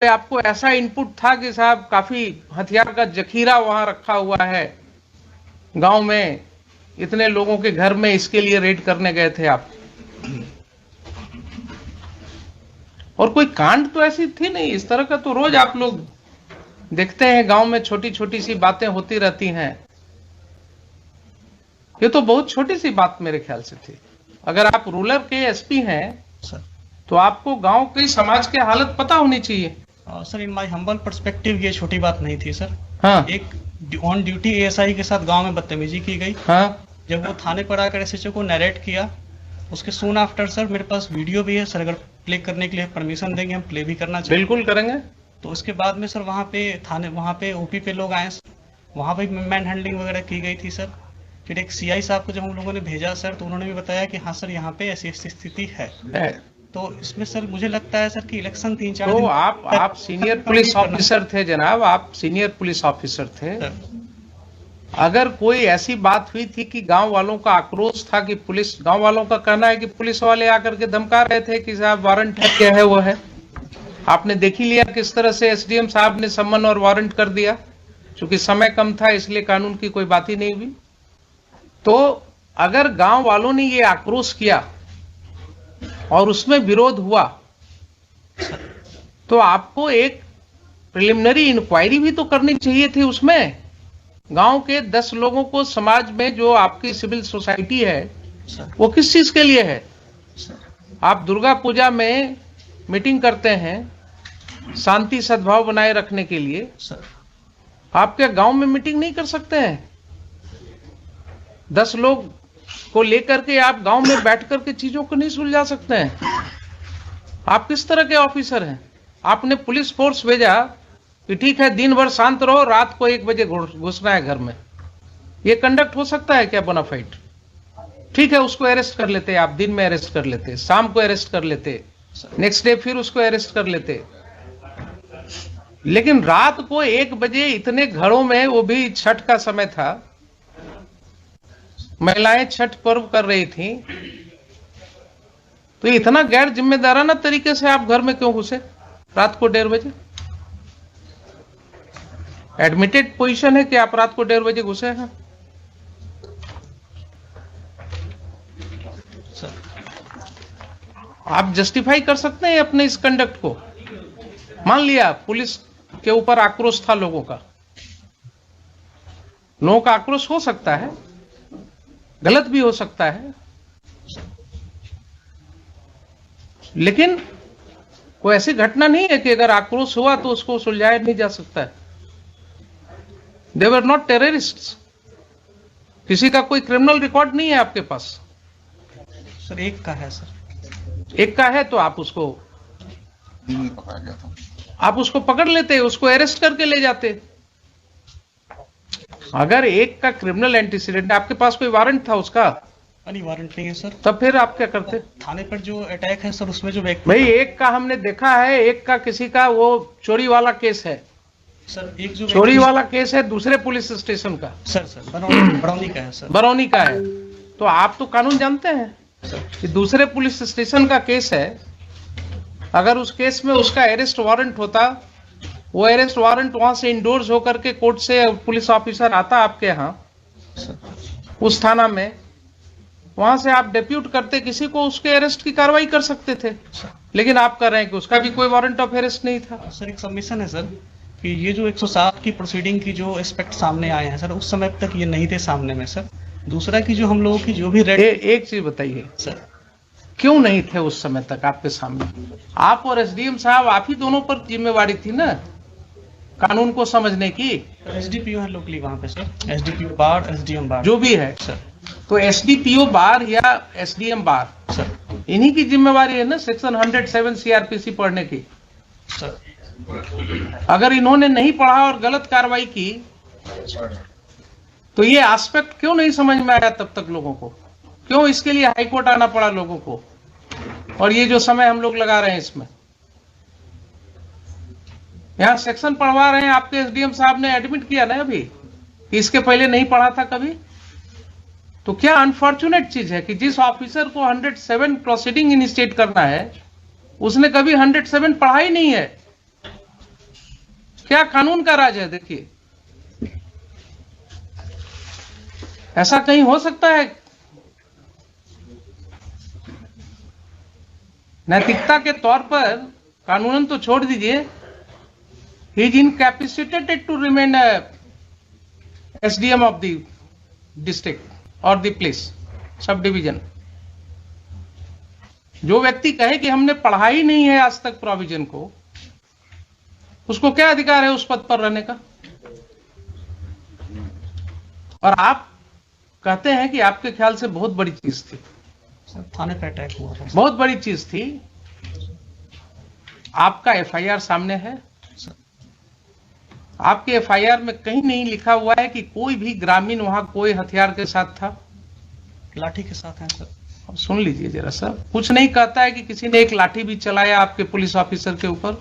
आपको ऐसा इनपुट था कि साहब काफी हथियार का जखीरा वहां रखा हुआ है गांव में, इतने लोगों के घर में, इसके लिए रेड करने गए थे आप? और कोई कांड तो ऐसी थी नहीं। इस तरह का तो रोज आप लोग देखते हैं गांव में, छोटी छोटी सी बातें होती रहती हैं। ये तो बहुत छोटी सी बात मेरे ख्याल से थी। अगर आप रूरल के एसपी हैं सर, तो आपको गांव की समाज की हालत पता होनी चाहिए। Sir in my humble perspective ये छोटी बात नहीं थी सर। हाँ एक ऑन ड्यूटी एएसआई के साथ गांव में बदतमीजी की गई। हाँ, जब वो थाने पर आकर एसएचओ को नरेट किया, उसके सून आफ्टर सर मेरे पास वीडियो भी है सर, अगर प्ले करने के लिए परमिशन देंगे हम प्ले भी करना चाहिए। बिल्कुल करेंगे। तो उसके बाद में सर वहाँ पे ओपी पे लोग आए, वहाँ पे मैन हैंडलिंग वगैरह की गई थी सर। फिर एक सीआई साहब को जब हम लोगों ने भेजा सर, तो उन्होंने भी बताया कि हाँ सर यहाँ पे ऐसी ऐसी स्थिति है। तो इसमें सर मुझे लगता है सर कि इलेक्शन 3-4 तो दिन आप सीनियर पुलिस ऑफिसर थे जनाब, आप सीनियर पुलिस ऑफिसर थे। अगर कोई ऐसी बात हुई थी कि गांव वालों का आक्रोश था कि पुलिस, गांव वालों का कहना है कि पुलिस वाले आकर के धमका रहे थे कि साहब वारंट है, क्या है वो है, आपने देख ही लिया किस तरह से एसडीएम साहब ने सम्मन और वारंट कर दिया। चूंकि समय कम था इसलिए कानून की कोई बात ही नहीं हुई। तो अगर गांव वालों ने ये आक्रोश किया और उसमें विरोध हुआ तो आपको एक प्रिलिमिनरी इंक्वायरी भी तो करनी चाहिए थी। उसमें गांव के 10 लोगों को, समाज में जो आपकी सिविल सोसाइटी है वो किस चीज के लिए है? आप दुर्गा पूजा में मीटिंग करते हैं शांति सद्भाव बनाए रखने के लिए, आप क्या गांव में मीटिंग नहीं कर सकते हैं? 10 लोग को लेकर के आप गांव में बैठ करके चीजों को नहीं सुलझा सकते हैं? आप किस तरह के ऑफिसर हैं? आपने पुलिस फोर्स भेजा कि ठीक है दिन भर शांत रहो, रात को 1 बजे घुसना है घर में। ये कंडक्ट हो सकता है क्या बोनाफाइड? ठीक है, उसको अरेस्ट कर लेते, आप दिन में अरेस्ट कर लेते, शाम को अरेस्ट कर लेते, नेक्स्ट डे फिर उसको अरेस्ट कर लेते। लेकिन रात को 1 बजे इतने घरों में, वो भी छठ का समय था, महिलाएं छठ पर्व कर रही थी, तो इतना गैर जिम्मेदाराना तरीके से आप घर में क्यों घुसे रात को 1:30 बजे? एडमिटेड पोजीशन है कि आप रात को 1:30 बजे घुसे हैं। आप जस्टिफाई कर सकते हैं अपने इस कंडक्ट को? मान लिया पुलिस के ऊपर आक्रोश था लोगों का, लोगों का आक्रोश हो सकता है, गलत भी हो सकता है, लेकिन कोई ऐसी घटना नहीं है कि अगर आक्रोश हुआ तो उसको सुलझाया नहीं जा सकता है। दे वर नॉट टेररिस्ट्स। किसी का कोई क्रिमिनल रिकॉर्ड नहीं है आपके पास। सर एक का है सर। एक का है तो आप उसको पकड़ लेते, उसको अरेस्ट करके ले जाते। अगर एक का क्रिमिनल एंटीसीडेंट, आपके पास कोई वारंट था उसका? नहीं, वारंट नहीं है सर। तब फिर आप क्या करते? थाने पर जो अटैक है सर, उसमें जो व्यक्ति, भाई एक का हमने देखा है, एक का किसी का वो चोरी वाला केस है सर, एक जो चोरी वाला केस है दूसरे पुलिस स्टेशन का। सर बरौनी का है सर। बरौनी का है। तो आप तो कानून जानते हैं कि दूसरे पुलिस स्टेशन का केस है, अगर उस केस में उसका अरेस्ट वारंट होता, वो अरेस्ट वारंट वहां से इंडोर्स होकर के कोर्ट से पुलिस ऑफिसर आता आपके यहाँ उस थाना में, वहां से आप डेप्यूट करते किसी को, उसके अरेस्ट की कार्रवाई कर सकते थे। लेकिन आप कर रहे हैं कि उसका भी कोई वारंट ऑफ अरेस्ट नहीं था। सर एक सबमिशन है सर कि ये जो 107 की प्रोसीडिंग की जो एस्पेक्ट सामने आए हैं सर, उस समय तक ये नहीं थे सामने में सर। दूसरा कि जो हम लोगों की जो भी रेड, एक चीज बताइए सर, क्यों नहीं थे उस समय तक आपके सामने? आप और एसडीएम साहब, आप ही दोनों पर जिम्मेवारी थी ना कानून को समझने की। एसडीपीओ है लोकली वहाँ पे सर, एसडीपीओ बार, एसडीएम बार, जो भी है सर। तो एसडीपीओ बार या एसडीएम बार सर, इन्हीं की जिम्मेवारी है ना सेक्शन 107 सीआरपीसी पढ़ने की। सर अगर इन्होंने नहीं पढ़ा और गलत कार्रवाई की तो ये एस्पेक्ट क्यों नहीं समझ में आया तब तक लोगों को? क्यों इसके लिए हाईकोर्ट आना पड़ा लोगों को? और ये जो समय हम लोग लगा रहे हैं इसमें, यहां सेक्शन पढ़वा रहे हैं, आपके एसडीएम साहब ने एडमिट किया ना अभी कि इसके पहले नहीं पढ़ा था कभी। तो क्या अनफॉर्चुनेट चीज है कि जिस ऑफिसर को 107 प्रोसीडिंग इनिशिएट करना है उसने कभी 107 पढ़ा ही नहीं है। क्या कानून का राज है? देखिए, ऐसा कहीं हो सकता है? नैतिकता के तौर पर कानूनन तो छोड़ दीजिए, he is incapacitated to remain SDM of the district और द प्लेस सब डिवीजन। जो व्यक्ति कहे कि हमने पढ़ा ही नहीं है आज तक प्रोविजन को, उसको क्या अधिकार है उस पद पर रहने का? और आप कहते हैं कि आपके ख्याल से बहुत बड़ी चीज थी। सर थाने पे अटैक हुआ था। बहुत बड़ी चीज थी। आपका एफआईआर सामने है। आपके एफआईआर में कहीं नहीं लिखा हुआ है कि कोई भी ग्रामीण वहां कोई हथियार के साथ था। लाठी के साथ है सर। अब सुन लीजिए जरा सर, कुछ नहीं कहता है कि किसी ने एक लाठी भी चलाया आपके पुलिस ऑफिसर के ऊपर।